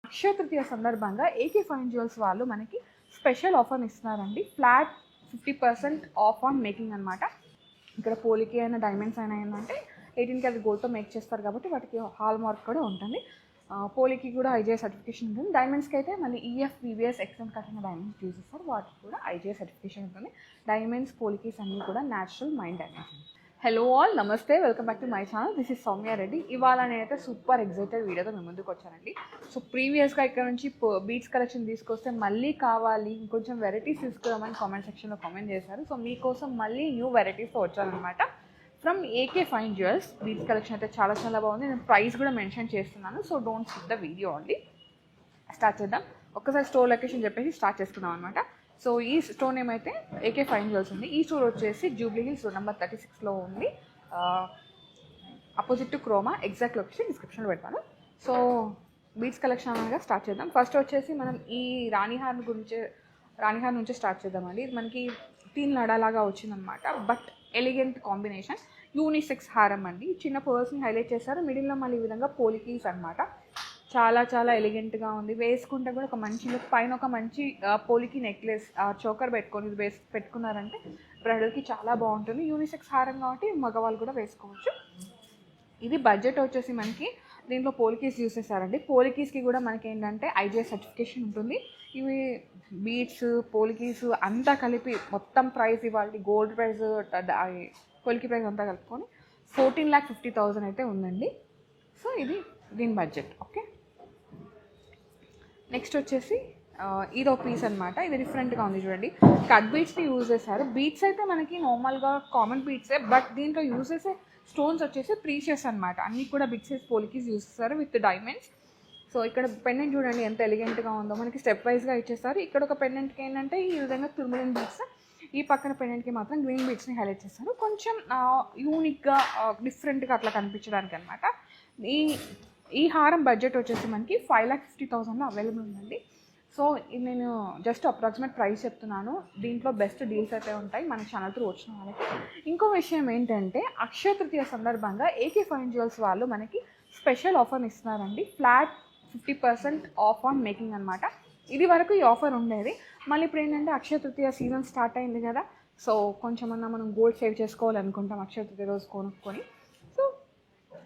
అక్షయ తృతీయ సందర్భంగా AK fine jewels వాళ్ళు మనకి స్పెషల్ ఆఫర్ ఇస్తున్నారండి. ఫ్లాట్ 50% ఆఫ్ ఆన్ మేకింగ్ అనమాట. ఇక్కడ పోలికి అయినా డైమండ్స్ అయినా ఏంటంటే 18 క్యారెట్ గోల్డ్తో మేక్ చేస్తారు కాబట్టి వాటికి హాల్ మార్క్ కూడా ఉంటుంది. పోలికి కూడా ఐజీఐ సర్టిఫికేషన్ ఉంటుంది. డైమండ్స్కి అయితే మళ్ళీ ఈఎఫ్ వివిఎస్ ఎక్స్ఎం కట్టిన డైమండ్స్ యూజ్ చేస్తారు, వాటికి కూడా ఐజీఐ సర్టిఫికేషన్ ఉంటుంది. డైమండ్స్ పోలికీస్ అన్నీ కూడా natural mined diamonds. Hello all, నమస్తే, welcome back to my channel. This is Sowmya Reddy. ఇవాళ నేనైతే సూపర్ ఎగ్జైటెడ్ వీడియోతో మేము ముందుకు వచ్చానండి. సో ప్రీవియస్గా ఇక్కడ నుంచి బీట్స్ కలెక్షన్ తీసుకొస్తే మళ్ళీ కావాలి, ఇంకొంచెం వెరైటీస్ తీసుకురామని కామెంట్ సెక్షన్లో కామెంట్ చేశారు. సో మీకోసం మళ్ళీ న్యూ వెరైటీస్తో వచ్చానమాట. From AK fine jewels beats collection అయితే చాలా చాలా బాగుంది. నేను ప్రైస్ కూడా మెన్షన్ చేస్తున్నాను, so don't skip the video only. Start చేద్దాం. ఒక్కసారి స్టోర్ లొకేషన్ చెప్పేసి స్టార్ట్ చేసుకుందాం అనమాట. సో ఈ స్టోర్ నేమ్ అయితే ఏకే ఫైన్ జ్యువెల్స్ ఉంది. ఈ స్టోర్ వచ్చేసి జూబ్లీ హిల్స్ రోడ్ నెంబర్ 36లో ఉంది, opposite to Croma. Exact location డిస్క్రిప్షన్లో పెడతాను. సో బీట్స్ కలెక్షన్ అనగా స్టార్ట్ చేద్దాం. ఫస్ట్ వచ్చేసి మనం ఈ రాణిహార్ నుంచి స్టార్ట్ చేద్దామండి. ఇది మనకి తీన్ లడాలాగా వచ్చిందనమాట, బట్ ఎలిగెంట్ కాంబినేషన్, యూనిసెక్స్ హారం అండి. చిన్న పర్స్ని హైలైట్ చేశారు, మిడిల్లో మళ్ళీ ఈ విధంగా పోలికీస్ అనమాట. చాలా చాలా ఎలిగెంట్గా ఉంది. వేసుకుంటే కూడా ఒక మంచి లుక్. పైన ఒక మంచి పోలికి నెక్లెస్, చోకర్ పెట్టుకొని ఇది పెట్టుకున్నారంటే బ్రైడల్కి చాలా బాగుంటుంది. యూనిసెక్స్ హారం కాబట్టి మగవాళ్ళు కూడా వేసుకోవచ్చు. ఇది బడ్జెట్ వచ్చేసి మనకి దీంట్లో పోలికీస్ యూస్ చేశారండి. పోలికీస్కి కూడా మనకి ఏంటంటే ఐజీఐ సర్టిఫికేషన్ ఉంటుంది. ఇవి బీడ్స్ పోలికీస్ అంతా కలిపి మొత్తం ప్రైస్ ఇవాళ గోల్డ్ ప్రైస్ పోలికి ప్రైస్ అంతా కలుపుకొని 14,50,000 అయితే ఉందండి. సో ఇది దీని బడ్జెట్. ఓకే, నెక్స్ట్ వచ్చేసి ఇదో పీస్ అనమాట. ఇది డిఫరెంట్గా ఉంది చూడండి. కట్ బీట్స్ని యూజ్ చేశారు. బీట్స్ అయితే మనకి నార్మల్గా కామన్ బీట్సే, బట్ దీంట్లో యూజ్ చేసే స్టోన్స్ వచ్చేసి ప్రీషియస్ అనమాట. అన్నీ కూడా బిగ్ సైజ్ పోలికీస్ యూజ్ చేస్తారు విత్ డైమండ్స్. సో ఇక్కడ పెండెంట్ చూడండి ఎంత ఎలిగెంట్గా ఉందో. మనకి స్టెప్ వైజ్గా ఇచ్చేస్తారు. ఇక్కడ ఒక పెండెంట్కి ఏంటంటే ఈ విధంగా తుర్మలిన్ బీట్స్, ఈ పక్కన పెండెంట్కి మాత్రం గ్రీన్ బీట్స్ని హైలైట్ చేస్తారు, కొంచెం యూనిక్గా డిఫరెంట్గా అట్లా కనిపించడానికి అనమాట. ఈ హారం బడ్జెట్ వచ్చేసి మనకి 5,50,000లో అవైలబుల్ ఉందండి. సో ఇది నేను జస్ట్ అప్రాక్సిమేట్ ప్రైస్ చెప్తున్నాను. దీంట్లో బెస్ట్ డీల్స్ అయితే ఉంటాయి మన ఛానల్ త్రూ వచ్చిన వాళ్ళకి. ఇంకో విషయం ఏంటంటే అక్షయ తృతీయ సందర్భంగా ఏకే ఫైన్ జ్యువెల్స్ వాళ్ళు మనకి స్పెషల్ ఆఫర్ని ఇస్తున్నారండి. ఫ్లాట్ 50% ఆఫ్ ఆన్ మేకింగ్ అనమాట. ఇది వరకు ఈ ఆఫర్ ఉండేది. మళ్ళీ ఇప్పుడు ఏంటంటే అక్షయ తృతీయ సీజన్ స్టార్ట్ అయింది కదా, సో కొంచెమన్నా మనం గోల్డ్ సేవ్ చేసుకోవాలనుకుంటాం అక్షయ తృతీయ రోజు కొనుక్కొని. సో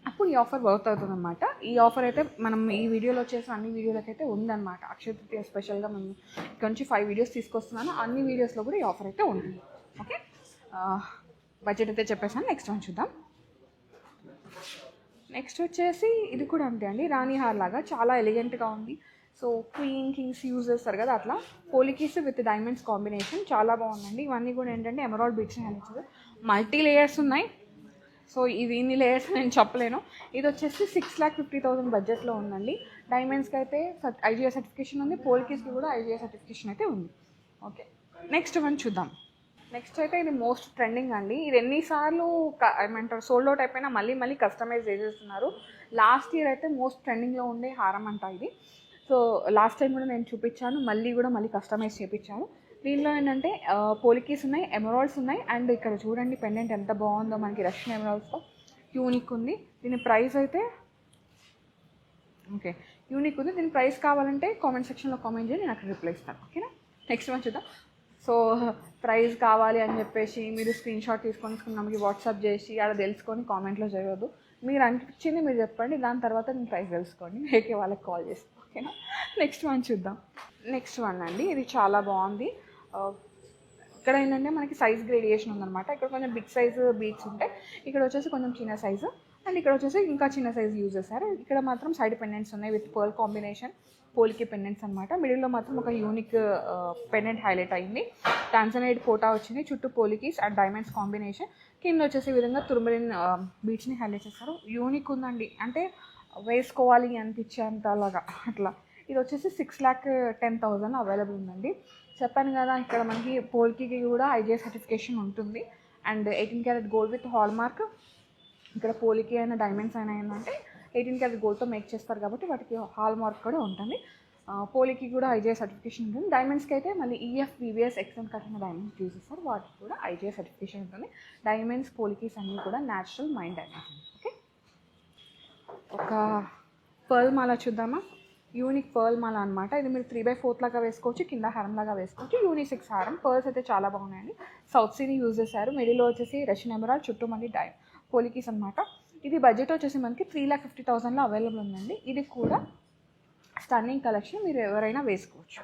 అప్పుడు ఈ ఆఫర్ వర్క్ అవుతుంది అనమాట. ఈ ఆఫర్ అయితే మనం ఈ వీడియోలో చేసిన అన్ని వీడియోలకైతే ఉందన్నమాట. అక్షయ తృతీయ స్పెషల్గా మనం ఇక్కడ నుంచి 5 వీడియోస్ తీసుకొస్తున్నాను. అన్ని వీడియోస్లో కూడా ఈ ఆఫర్ అయితే ఉంటుంది. ఓకే, బడ్జెట్ అయితే చెప్పేసాను. నెక్స్ట్ వన్ చూద్దాం. నెక్స్ట్ వచ్చేసి ఇది కూడా అంతే అండి, రాణి హార్ లాగా చాలా ఎలిగెంట్గా ఉంది. సో క్వీన్ కింగ్స్ యూజ్ చేస్తారు కదా, అట్లా పోలికీస్ విత్ డైమండ్స్ కాంబినేషన్ చాలా బాగుందండి. ఇవన్నీ కూడా ఏంటంటే ఎమరాల్డ్ బీట్స్ని హైలైట్, మల్టీ లేయర్స్ ఉన్నాయి. సో ఇది ఇన్ని లేయర్స్ నేను చెప్పలేను. ఇది వచ్చేసి 6,50,000 బడ్జెట్లో ఉందండి. డైమండ్స్కి అయితే ఐజీఐ సర్టిఫికేషన్ ఉంది, పోలికీస్కి కూడా ఐజీఐ సర్టిఫికేషన్ అయితే ఉంది. ఓకే, నెక్స్ట్ వన్ చూద్దాం. నెక్స్ట్ అయితే ఇది మోస్ట్ ట్రెండింగ్ అండి. ఇది ఎన్నిసార్లు ఏమంటారు సోల్డ్ అవుట్ అయిపోయినా మళ్ళీ మళ్ళీ కస్టమైజ్ చేసేస్తున్నారు. లాస్ట్ ఇయర్ అయితే మోస్ట్ ట్రెండింగ్లో ఉండే హారం అంట ఇది. సో లాస్ట్ టైం కూడా నేను చూపించాను, మళ్ళీ కస్టమైజ్ చేయించాను. దీనిలో ఏంటంటే పోలికీస్ ఉన్నాయి, ఎమరాల్డ్స్ ఉన్నాయి, అండ్ ఇక్కడ చూడండి పెండెంట్ ఎంత బాగుందో, మనకి రష్యన్ ఎమరాల్డ్స్తో యూనిక్ ఉంది. దీని ప్రైస్ అయితే ఓకే యూనిక్ ఉంది. దీని ప్రైస్ కావాలంటే కామెంట్ సెక్షన్లో కామెంట్ చేయండి, నేను అక్కడ రిప్లై ఇస్తాను. ఓకేనా, నెక్స్ట్ వన్ చూద్దాం. సో ప్రైస్ కావాలి అని చెప్పేసి మీరు స్క్రీన్ షాట్ తీసుకొని మనకి వాట్సాప్ చేసి అలా తెలుసుకొని కామెంట్లో చేయవద్దు. మీరు అనిపించింది మీరు చెప్పండి, దాని తర్వాత నేను ప్రైస్ తెలుసుకోండి, ఏకే వాళ్ళకి కాల్ చేస్తాను. ఓకేనా, నెక్స్ట్ వన్ చూద్దాం. నెక్స్ట్ వన్ అండి, ఇది చాలా బాగుంది. ఇక్కడ ఏంటంటే మనకి సైజ్ గ్రేడియేషన్ ఉందన్నమాట. ఇక్కడ కొంచెం బిగ్ సైజు బీట్స్ ఉంటాయి, ఇక్కడ వచ్చేసి కొంచెం చిన్న సైజు, అండ్ ఇక్కడ వచ్చేసి ఇంకా చిన్న సైజు యూజ్ చేస్తారు. ఇక్కడ మాత్రం సైడ్ పెండెంట్స్ ఉన్నాయి విత్ పర్ల్ కాంబినేషన్, పోలికి పెండెంట్స్ అనమాట. మిడిల్లో మాత్రం ఒక యూనిక్ పెండెంట్ హైలైట్ అయింది. టాన్సనైడ్ కోటా వచ్చింది, చుట్టూ పోలికీస్ అండ్ డైమండ్స్ కాంబినేషన్. కింద వచ్చేసి ఈ విధంగా తుర్మలిన్ బీట్స్ని హైలైట్ చేస్తారు. యూనిక్ ఉందండి, అంటే వేసుకోవాలి అనిపించేంత అలాగా అట్లా. ఇది వచ్చేసి 6,10,000 అవైలబుల్ ఉందండి. చెప్పాను కదా, ఇక్కడ మనకి పోల్కి కూడా ఐజీఐ సర్టిఫికేషన్ ఉంటుంది, and 18 carat gold with hall mark. ఇక్కడ పోలికి అయినా డైమండ్స్ అయినా ఏంటంటే 18 క్యారెట్ గోల్డ్తో మేక్ చేస్తారు కాబట్టి వాటికి హాల్ మార్క్ కూడా ఉంటుంది. పోలికి కూడా ఐజీఐ సర్టిఫికేషన్ ఉంటుంది. డైమండ్స్కి అయితే మళ్ళీ ఈఎఫ్ వివిఎస్ ఎక్స్ఎం కట్టిన డైమండ్స్ యూజ్ చేస్తారు, వాటికి కూడా ఐజీఐ సర్టిఫికేషన్ ఉంటుంది. డైమండ్స్ పోలికీస్ అన్నీ కూడా న్యాచురల్ మైండ్ డైమండ్స్. ఓకే, ఒక పర్ల్ మాల చూద్దామా. యూనిక్ పర్ల్ మాల అనమాట. ఇది మీరు 3/4 లాగా వేసుకోవచ్చు, కింద హారం లాగా వేసుకోవచ్చు. యూనిసెక్స్ హారం. పర్ల్స్ అయితే చాలా బాగున్నాయండి. సౌత్ సీని యూజ్ చేశారు. మిడిల్లో వచ్చేసి రష్యన్ ఎమరాల్డ్, చుట్టూ మళ్ళీ పోలికీస్ అనమాట. ఇది బడ్జెట్ వచ్చేసి మనకి 3,50,000లో అవైలబుల్ ఉందండి. ఇది కూడా స్టన్నింగ్ కలెక్షన్, మీరు ఎవరైనా వేసుకోవచ్చు.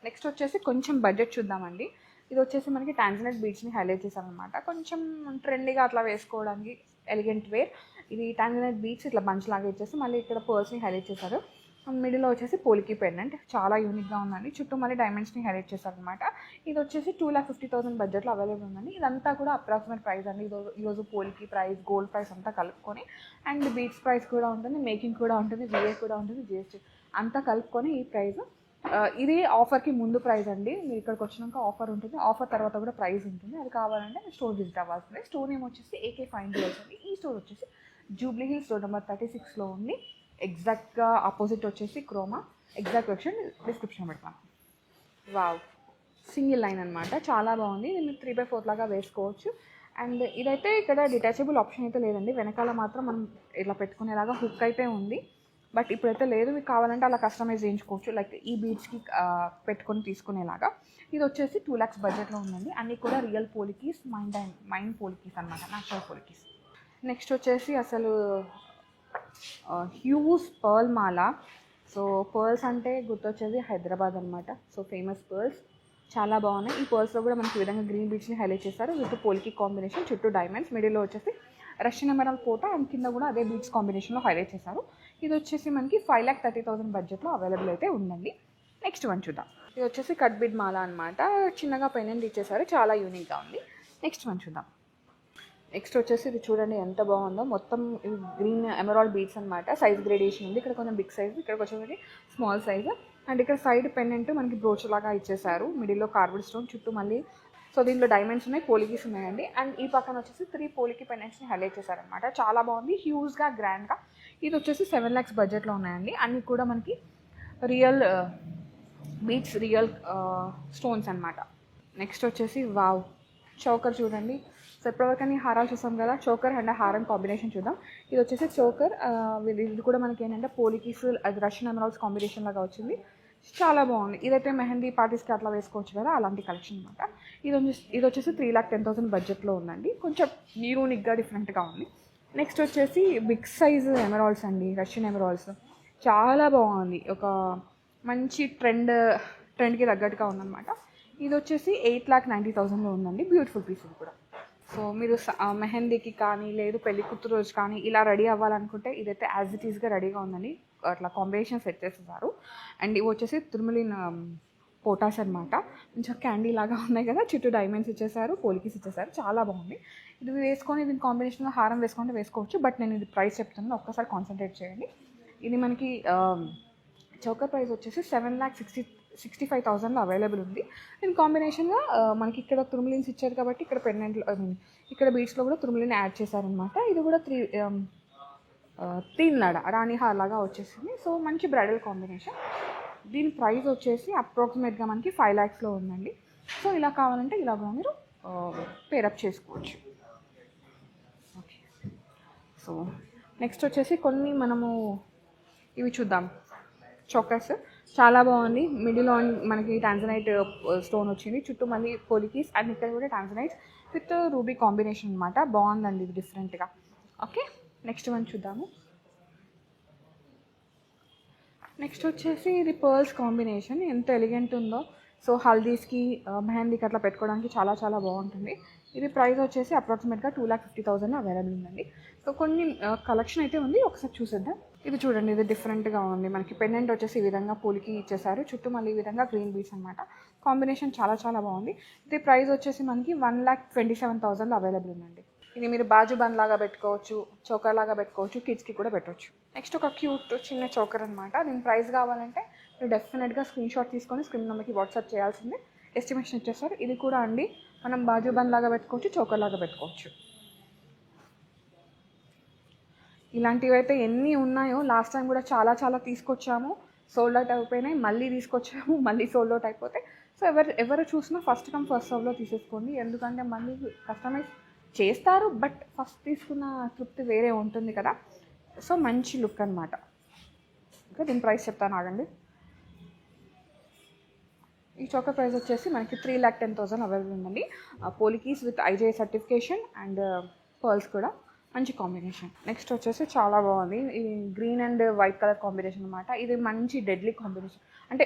నెక్స్ట్ వచ్చేసి కొంచెం బడ్జెట్ చూద్దామండి. ఇది వచ్చేసి మనకి టాంజనైట్ బీడ్స్ని హైలైట్ చేశారనమాట. కొంచెం ట్రెండీగా అట్లా వేసుకోవడానికి ఎలిగెంట్ వేర్. ఇది టాంజనైట్ బీడ్స్ ఇట్లా బంచ్ లాగా ఇచ్చేసి మళ్ళీ ఇక్కడ పర్ల్స్ని హైలైట్ చేశారు. మిడిల్లో వచ్చేసి పోలికి పెండెంట్ చాలా యూనిక్గా ఉందండి. చుట్టూ మళ్ళీ డైమండ్స్ని హైలైట్ చేశారనమాట. ఇది వచ్చేసి 2,50,000 బడ్జెట్లో అవైలబుల్ ఉందండి. ఇదంతా కూడా అప్రాక్సిమేట్ ప్రైస్ అండి. ఈరోజు పోలికి ప్రైస్, గోల్డ్ ప్రైస్ అంతా కలుపుకొని, అండ్ బీడ్స్ ప్రైస్ కూడా ఉంటుంది, మేకింగ్ కూడా ఉంటుంది, విఏ కూడా ఉంటుంది, జిఎస్టీ అంతా కలుపుకొని ఈ ప్రైస్. ఇది ఆఫర్కి ముందు ప్రైస్ అండి. మీరు ఇక్కడికి వచ్చినాక ఆఫర్ ఉంటుంది, ఆఫర్ తర్వాత కూడా ప్రైస్ ఉంటుంది. అది కావాలంటే స్టోర్ విజిట్ అవ్వాల్సిందే. స్టోర్ నేమ్ వచ్చేసి AK ఫైన్ డీల్స్ అండి. ఈ స్టోర్ వచ్చేసి జూబ్లీ హిల్స్ రోడ్ నెంబర్ 36లో ఉంది. ఎగ్జాక్ట్గా ఆపోజిట్ వచ్చేసి క్రోమా. ఎగ్జాక్ట్ వెబ్సైట్ డిస్క్రిప్షన్ పెడతాను. వావ్, సింగిల్ లైన్ అనమాట, చాలా బాగుంది. దీన్ని 3/4 లాగా వేసుకోవచ్చు. అండ్ ఇదైతే ఇక్కడ డిటాచబుల్ ఆప్షన్ అయితే లేదండి. వెనకాల మాత్రం మనం ఇట్లా పెట్టుకునేలాగా హుక్ అయితే ఉంది, బట్ ఇప్పుడైతే లేదు. మీకు కావాలంటే అలా కస్టమైజ్ చేయించుకోవచ్చు, లైక్ ఈ బీడ్స్కి పెట్టుకొని తీసుకునేలాగా. ఇది వచ్చేసి 2 lakhs బడ్జెట్లో ఉందండి. అన్నీ కూడా రియల్ పోలికీస్, మైండ్ పోలికీస్ అనమాట, న్యాచురల్ పోలికీస్. నెక్స్ట్ వచ్చేసి అసలు హ్యూజ్ పర్ల్ మాల. సో పర్ల్స్ అంటే గుర్తొచ్చేది హైదరాబాద్ అనమాట. సో ఫేమస్ పర్ల్స్ చాలా బాగున్నాయి. ఈ పర్ల్స్లో కూడా మనకి ఈ విధంగా గ్రీన్ బీడ్స్ని హైలైట్ చేస్తారు విత్ పోలికి కాంబినేషన్, చుట్టూ డైమండ్స్, మిడిల్లో వచ్చేసి రష్యన్ ఎమరాల్డ్ కోట, అండ్ కింద కూడా అదే బీడ్స్ కాంబినేషన్లో హైలైట్ చేశారు. ఇది వచ్చేసి మనకి 5,30,000 బడ్జెట్లో అవైలబుల్ అయితే ఉందండి. నెక్స్ట్ వన్ చూద్దాం. ఇది వచ్చేసి కట్ బీడ్ మాల అనమాట. చిన్నగా పెండెంట్ ఇచ్చేసారు, చాలా యూనిక్గా ఉంది. నెక్స్ట్ వన్ చూద్దాం. నెక్స్ట్ వచ్చేసి ఇది చూడండి ఎంత బాగుందో. మొత్తం గ్రీన్ ఎమరాల్డ్ బీడ్స్ అనమాట. సైజ్ గ్రేడేషన్ ఉంది. ఇక్కడ కొంచెం బిగ్ సైజ్, ఇక్కడికి వచ్చేసరికి స్మాల్ సైజ్. అండ్ ఇక్కడ సైడ్ పెండెంట్ మనకి బ్రోచ్ లాగా ఇచ్చేసారు. మిడిల్లో కార్బుడ్ స్టోన్, చుట్టూ మళ్ళీ సో దీంట్లో డైమండ్స్ ఉన్నాయి, పోలికీస్ ఉన్నాయండి. అండ్ ఈ పక్కన వచ్చేసి 3 పోలికి పెండెంట్స్ని హైలైట్ చేశారనమాట. చాలా బాగుంది, హ్యూజ్గా, గ్రాండ్గా. ఇది వచ్చేసి 7 lakhs బడ్జెట్లో ఉన్నాయండి. అన్నీ కూడా మనకి రియల్ బీడ్స్, రియల్ స్టోన్స్ అనమాట. నెక్స్ట్ వచ్చేసి వావ్, చోకర్ చూడండి. సో ఇప్పటివరకు హారాలు చూసాం కదా, చోకర్ అండ్ హారం కాంబినేషన్ చూద్దాం. ఇది వచ్చేసి చోకర్. ఇది కూడా మనకి ఏంటంటే పోలికీస్, అది రష్యన్ ఎమరాల్డ్స్ కాంబినేషన్ లాగా వచ్చింది. చాలా బాగుంది. ఇదైతే మెహందీ పార్టీస్కి అట్లా వేసుకోవచ్చు కదా, అలాంటి కలెక్షన్ అనమాట. ఇది వచ్చేసి 3,10,000 బడ్జెట్లో ఉందండి. కొంచెం యూనిక్గా, డిఫరెంట్గా ఉంది. నెక్స్ట్ వచ్చేసి బిగ్ సైజ్ ఎమరాల్డ్స్ అండి, రష్యన్ ఎమరాల్డ్స్. చాలా బాగుంది, ఒక మంచి ట్రెండ్కి తగ్గట్టుగా ఉందన్నమాట. ఇది వచ్చేసి 8,90,000లో ఉందండి. బ్యూటిఫుల్ పీస్ ఇది కూడా. సో మీరు మెహందీకి కానీ, లేదు పెళ్లి కూతురు రోజు కానీ ఇలా రెడీ అవ్వాలనుకుంటే ఇదైతే యాజ్ ఇట్ ఈస్గా రెడీగా ఉందండి. అట్లా కాంబినేషన్ సెట్ చేసేసారు. అండ్ ఇవి వచ్చేసి తుర్మలిన్ పోటాస్ అనమాట. కొంచెం క్యాండీ లాగా ఉన్నాయి కదా, చుట్టూ డైమండ్స్ ఇచ్చేసారు, పోలికీస్ ఇచ్చేసారు, చాలా బాగుంది. ఇది వేసుకొని దీని కాంబినేషన్లో హారం వేసుకుంటే వేసుకోవచ్చు, బట్ నేను ఇది ప్రైస్ చెప్తున్నాను, ఒక్కసారి కాన్సన్ట్రేట్ చేయండి. ఇది మనకి చౌకర్ ప్రైస్ వచ్చేసి 7,65,000లో అవైలబుల్ ఉంది. దీని కాంబినేషన్గా మనకి ఇక్కడ తుర్మలిన్స్ ఇచ్చారు కాబట్టి ఇక్కడ పెండెంట్లో, ఇక్కడ బీడ్స్లో కూడా తుర్మలిన్ యాడ్ చేశారనమాట. ఇది కూడా 3 నాడ రాణి హార్ లాగా వచ్చేసింది. సో మంచి బ్రైడల్ కాంబినేషన్. దీని ప్రైస్ వచ్చేసి అప్రాక్సిమేట్గా మనకి 5 lakhsలో ఉందండి. సో ఇలా కావాలంటే ఇలా కూడా మీరు పేరప్ చేసుకోవచ్చు. ఓకే, సో నెక్స్ట్ వచ్చేసి కొన్ని మనము ఇవి చూద్దాం. చోకర్స్ చాలా బాగుంది. మిడిల్ ఆన్ మనకి టాంజనైట్ స్టోన్ వచ్చింది, చుట్టూ మళ్ళీ పోలికీస్, అండ్ ఇక్కడ కూడా టాంజనైట్స్ విత్ రూబీ కాంబినేషన్ అనమాట. బాగుందండి ఇది డిఫరెంట్గా. ఓకే, నెక్స్ట్ వన్ చూద్దాము. నెక్స్ట్ వచ్చేసి ఇది పర్ల్స్ కాంబినేషన్ ఎంత ఎలిగెంట్ ఉందో. సో హల్దీస్కి, మెహందీకి అట్లా పెట్టుకోవడానికి చాలా చాలా బాగుంటుంది. ఇది ప్రైస్ వచ్చేసి అప్రాక్సిమేట్గా 2,50,000 అవైలబుల్ ఉందండి. సో కొన్ని కలెక్షన్ అయితే ఉంది, ఒకసారి చూసేద్దాం. ఇది చూడండి, ఇది డిఫరెంట్గా ఉంది. మనకి పెండెంట్ వచ్చేసి ఈ విధంగా పూలికి ఇచ్చేసారు, చుట్టూ మళ్ళీ ఈ విధంగా గ్రీన్ బీడ్స్ అనమాట. కాంబినేషన్ చాలా చాలా బాగుంది. ఇది ప్రైస్ వచ్చేసి మనకి 1,27,000 అవైలబుల్ ఉందండి. ఇది మీరు బాజు బంద్ లాగా పెట్టుకోవచ్చు, చోకర్ లాగా పెట్టుకోవచ్చు, కిడ్స్కి కూడా పెట్టవచ్చు. నెక్స్ట్ ఒక క్యూట్ చిన్న చోకర్ అనమాట. దీని ప్రైస్ కావాలంటే మీరు డెఫినెట్గా స్క్రీన్ షాట్ తీసుకొని స్క్రీన్ నెంబర్కి వాట్సాప్ చేయాల్సిందే. ఎస్టిమేషన్ ఇచ్చేస్తారు. ఇది కూడా అండి మనం బాజు బంద్ లాగా పెట్టుకోవచ్చు, చోకర్ లాగా పెట్టుకోవచ్చు. ఇలాంటివి అయితే ఎన్ని ఉన్నాయో, లాస్ట్ టైం కూడా చాలా చాలా తీసుకొచ్చాము, సోల్డ్ అవుట్ అయిపోయినాయి, మళ్ళీ తీసుకొచ్చాము, మళ్ళీ సోల్డ్ అవుట్ అయిపోతే. సో ఎవరు చూసినా ఫస్ట్ కమ్ ఫస్ట్ సర్వ్లో తీసేసుకోండి, ఎందుకంటే మళ్ళీ కస్టమైజ్ చేస్తారు, బట్ ఫస్ట్ తీసుకున్న తృప్తి వేరే ఉంటుంది కదా. సో మంచి లుక్ అనమాట. ఓకే, దీని ప్రైస్ చెప్తాను ఆగండి. ఈ చోకర్ ప్రైస్ వచ్చేసి మనకి 3,10,000 అవైలబుల్ ఉందండి. Polkis with IJ certification and pearls కూడా మంచి కాంబినేషన్. నెక్స్ట్ వచ్చేసి చాలా బాగుంది, ఇది green and white colour combination అనమాట. ఇది మంచి డెడ్లీ కాంబినేషన్, అంటే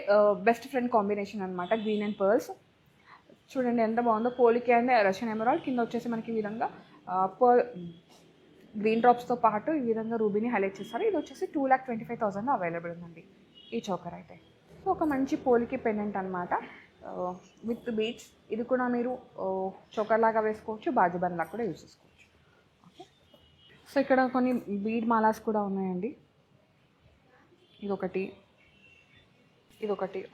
బెస్ట్ ఫ్రెండ్ కాంబినేషన్ అనమాట. గ్రీన్ అండ్ పర్ల్స్ చూడండి ఎంత బాగుందో. పోలికి అండ్ రష్యన్ ఎమరాల్డ్ కింద వచ్చేసి మనకి ఈ విధంగా పర్ల్ గ్రీన్ డ్రాప్స్తో పాటు ఈ విధంగా రూబీని హైలైట్ చేస్తారు. ఇది వచ్చేసి 2,25,000 అవైలబుల్ ఉందండి ఈ చోకర్ అయితే. సో ఒక మంచి పోలికి పెండెంట్ అనమాట విత్ బీడ్స్. ఇది కూడా మీరు చోకర్ లాగా వేసుకోవచ్చు, బాజుబన్ లాగా కూడా యూజ్ చేసుకోవచ్చు. ఓకే, సో ఇక్కడ కొన్ని బీడ్ మాలాస్ కూడా ఉన్నాయండి. ఇదొకటి,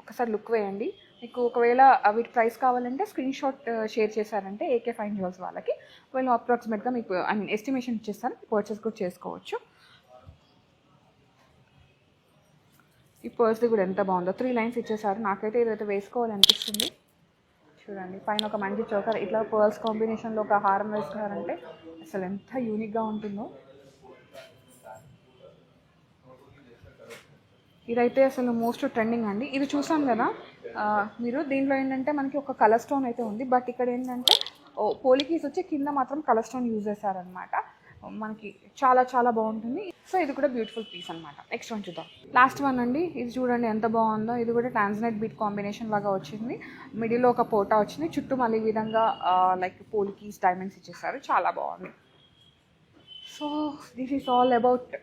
ఒకసారి లుక్ వేయండి. మీకు ఒకవేళ వీటి ప్రైస్ కావాలంటే స్క్రీన్ షాట్ షేర్ చేశారంటే AK ఫైన్ జ్యువెల్స్ వాళ్ళకి వాళ్ళు అప్రాక్సిమేట్గా మీకు ఎస్టిమేషన్ ఇచ్చేస్తారు, పర్చేస్ కూడా చేసుకోవచ్చు. ఈ పర్స్ది కూడా ఎంత బాగుందో, 3 లైన్స్ ఇచ్చేసారు. నాకైతే ఇదైతే వేసుకోవాలనిపిస్తుంది. చూడండి పైన ఒక మంచి చోకర్, ఇట్లా పర్ల్స్ కాంబినేషన్లో ఒక హారం వేసుకున్నారంటే అసలు ఎంత యూనిక్గా ఉంటుందో. ఇదైతే అసలు మోస్ట్ ట్రెండింగ్ అండి. ఇది చూసాం కదా మీరు, దీంట్లో ఏంటంటే మనకి ఒక కలర్ స్టోన్ అయితే ఉంది, బట్ ఇక్కడ ఏంటంటే పోలికీస్ వచ్చి కింద మాత్రం కలర్ స్టోన్ యూజ్ చేశారనమాట. మనకి చాలా చాలా బాగుంటుంది. సో ఇది కూడా బ్యూటిఫుల్ పీస్ అనమాట. నెక్స్ట్ వన్ చూద్దాం, లాస్ట్ వన్ అండి. ఇది చూడండి ఎంత బాగుందో. ఇది కూడా ట్రాన్స్నైట్ బీట్ కాంబినేషన్ లాగా వచ్చింది. మిడిల్లో ఒక పోటా వచ్చింది, చుట్టూ మళ్ళీ ఈ విధంగా లైక్ పోలికీస్ డైమండ్స్ ఇచ్చేసారు. చాలా బాగుంది. So this is all about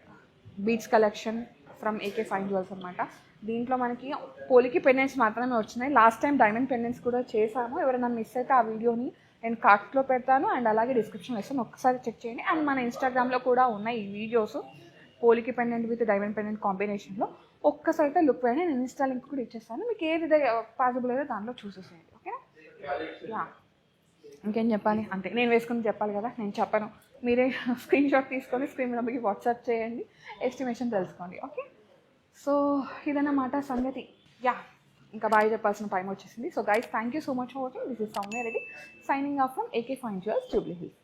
beats collection from AK fine jewels అనమాట. దీంట్లో మనకి పోలికి పెండెంట్స్ మాత్రమే వచ్చినాయి. లాస్ట్ టైం డైమండ్ పెండెంట్స్ కూడా చేశాము. ఎవరైనా మిస్ అయితే ఆ వీడియోని నేను కార్ట్లో పెడతాను అండ్ అలాగే డిస్క్రిప్షన్లో ఇస్తాను, ఒకసారి చెక్ చేయండి. అండ్ మన ఇన్స్టాగ్రామ్లో కూడా ఉన్నాయి ఈ videos, polki pendant with diamond pendant కాంబినేషన్లో. ఒక్కసారి అయితే లుక్ వేయండి, నేను ఇన్స్టా లింక్ కూడా ఇచ్చేస్తాను. మీకు ఏది పాసిబుల్ అయితే దాంట్లో చూసేసేయండి. ఓకేనా? యా, ఇంకేం చెప్పాలి, అంతే. నేను వేసుకుని చెప్పాలి కదా, నేను చెప్పను. మీరే స్క్రీన్ షాట్ తీసుకొని స్క్రీన్ నెంబర్కి వాట్సాప్ చేయండి, ఎస్టిమేషన్ తెలుసుకోండి. ఓకే, సో ఇదన్నమాట సంగతి. యా, ఇంకా బాయ్ చెప్పాల్సిన టైం వచ్చేసింది. So guys, thank you so much for watching. This is Sowmya Reddy signing off from AK fine jewels, Jubilee hills.